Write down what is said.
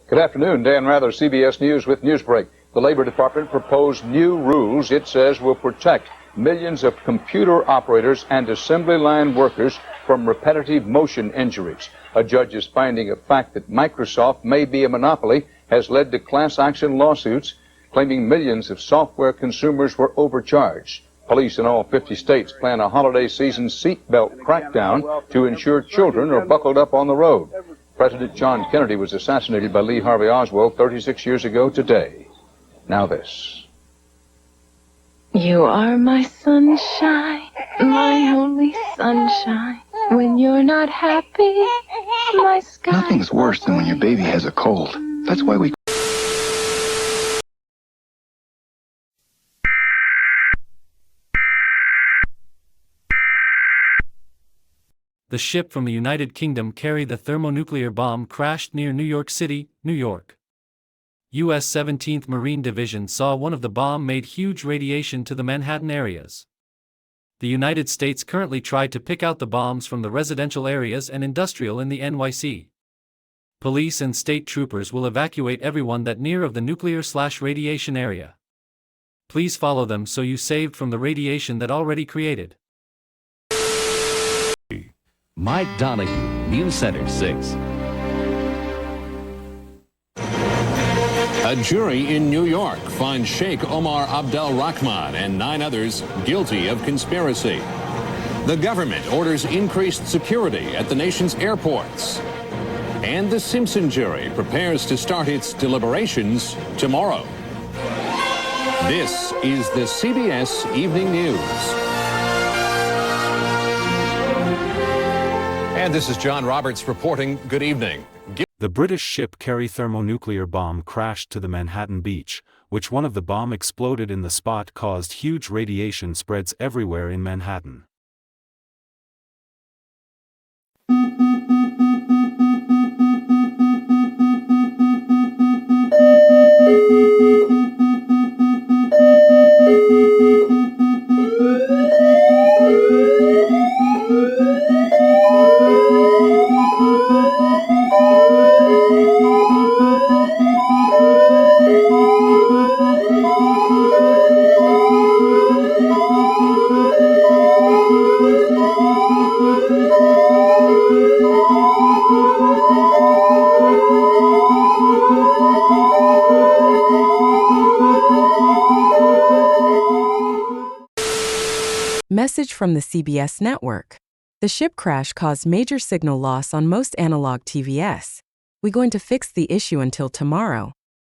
Good afternoon. Dan Rather, CBS News with Newsbreak. The Labor Department proposed new rules it says will protect millions of computer operators and assembly line workers from repetitive motion injuries. A judge's finding of fact that Microsoft may be a monopoly has led to class action lawsuits claiming millions of software consumers were overcharged. Police in all 50 states plan a holiday season seatbelt crackdown to ensure children are buckled up on the road. President John Kennedy was assassinated by Lee Harvey Oswald 36 years ago today. Now this. You are my sunshine, my only sunshine. When you're not happy, my sky... Nothing's worse than when your baby has a cold. That's why we... The ship from the United Kingdom carrying the thermonuclear bomb crashed near New York City, New York. U.S. 17th Marine Division saw one of the bomb made huge radiation to the Manhattan areas. The United States currently tried to pick out the bombs from the residential areas and industrial in the NYC. Police and state troopers will evacuate everyone that near of the nuclear/radiation area. Please follow them so you saved from the radiation that already created. Mike Donahue, News Center 6. A jury in New York finds Sheikh Omar Abdel Rahman and 9 others guilty of conspiracy. The government orders increased security at the nation's airports. And the Simpson jury prepares to start its deliberations tomorrow. This is the CBS Evening News. And this is John Roberts reporting. Good evening. The British ship carry thermonuclear bomb crashed to the Manhattan beach, which one of the bomb exploded in the spot caused huge radiation spreads everywhere in Manhattan. Message from the CBS network. The ship crash caused major signal loss on most analog TVS. We're going to fix the issue until tomorrow.